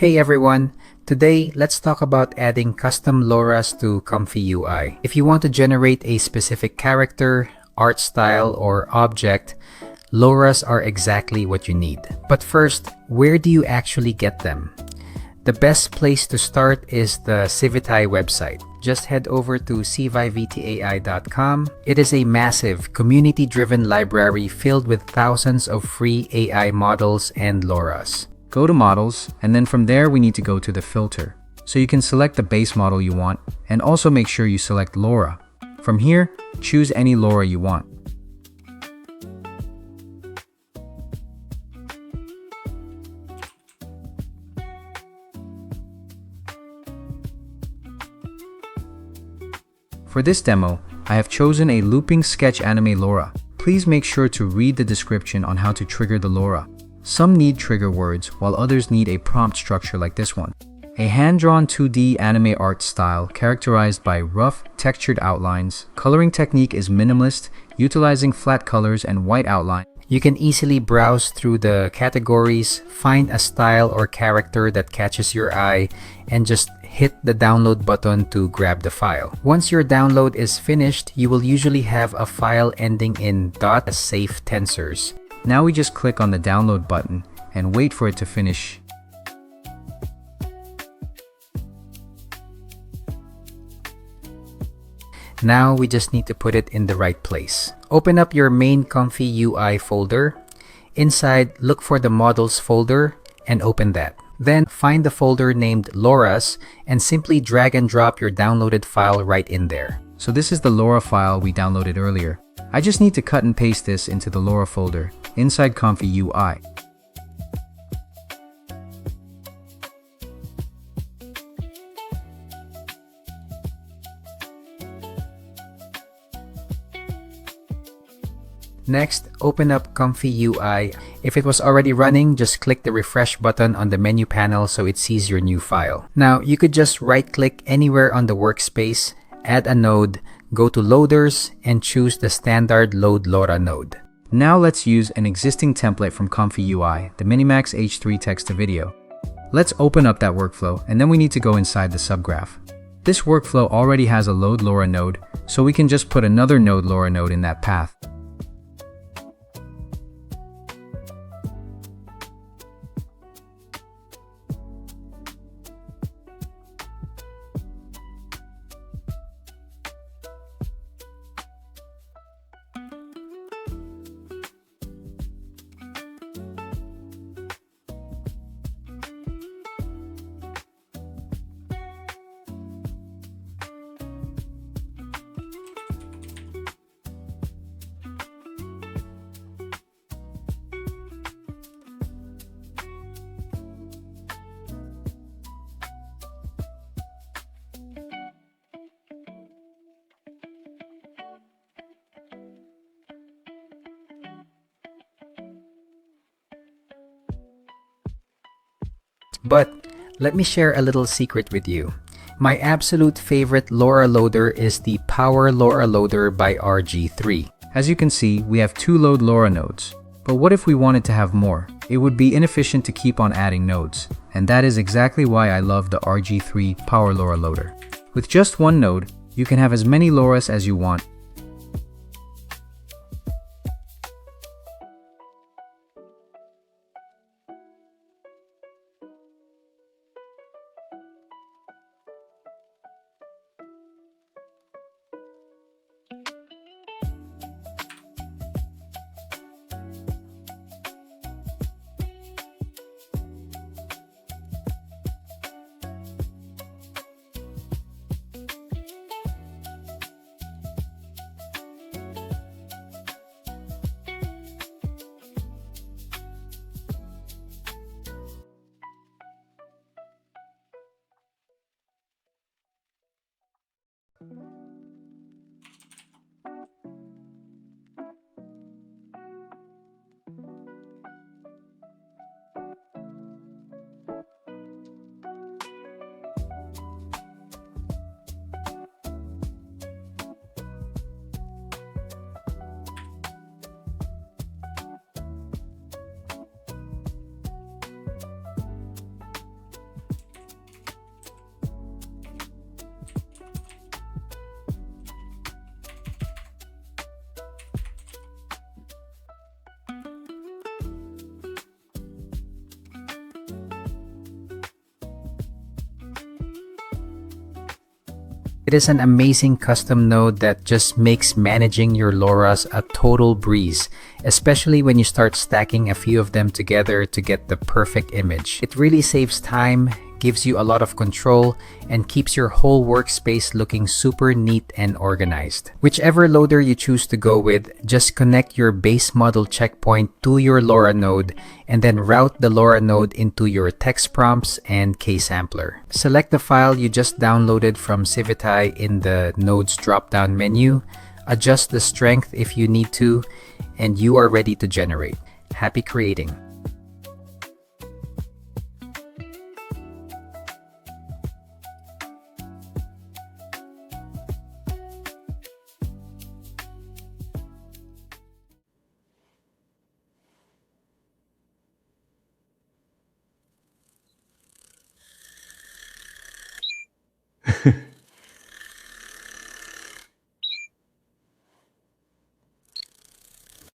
Hey everyone! Today, let's talk about adding custom LoRAs to ComfyUI. If you want to generate a specific character, art style, or object, LoRAs are exactly what you need. But first, where do you actually get them? The best place to start is the Civitai website. Just head over to civitai.com. It is a massive, community-driven library filled with thousands of free AI models and LoRAs. Go to Models, and then from there we need to go to the filter. So you can select the base model you want, and also make sure you select LoRA. From here, choose any LoRA you want. For this demo, I have chosen a looping sketch anime LoRA. Please make sure to read the description on how to trigger the LoRA. Some need trigger words, while others need a prompt structure like this one. A hand-drawn 2D anime art style characterized by rough, textured outlines. Coloring technique is minimalist, utilizing flat colors and white outline. You can easily browse through the categories, find a style or character that catches your eye, and just hit the download button to grab the file. Once your download is finished, you will usually have a file ending in .safe tensors. Now we just click on the download button and wait for it to finish. Now we just need to put it in the right place. Open up your main ComfyUI folder. Inside, look for the models folder and open that. Then find the folder named LoRAs and simply drag and drop your downloaded file right in there. So this is the LoRA file we downloaded earlier. I just need to cut and paste this into the LoRA folder inside ComfyUI. Next, open up ComfyUI. If it was already running, just click the refresh button on the menu panel so it sees your new file. Now, you could just right-click anywhere on the workspace, add a node, go to Loaders, and choose the standard Load LoRA node. Now let's use an existing template from ComfyUI, the Minimax H3 text-to-video. Let's open up that workflow, and then we need to go inside the subgraph. This workflow already has a Load LoRA node, so we can just put another Node LoRA node in that path. But let me share a little secret with you. My absolute favorite LoRA loader is the Power LoRA Loader by RG3. As you can see, we have two Load LoRA nodes. But what if we wanted to have more? It would be inefficient to keep on adding nodes. And that is exactly why I love the RG3 Power LoRA Loader. With just one node, you can have as many LoRAs as you want. It is an amazing custom node that just makes managing your LoRAs a total breeze, especially when you start stacking a few of them together to get the perfect image. It really saves time, gives you a lot of control, and keeps your whole workspace looking super neat and organized. Whichever loader you choose to go with, just connect your base model checkpoint to your LoRA node and then route the LoRA node into your text prompts and K-sampler. Select the file you just downloaded from Civitai in the nodes drop-down menu, adjust the strength if you need to, and you are ready to generate. Happy creating!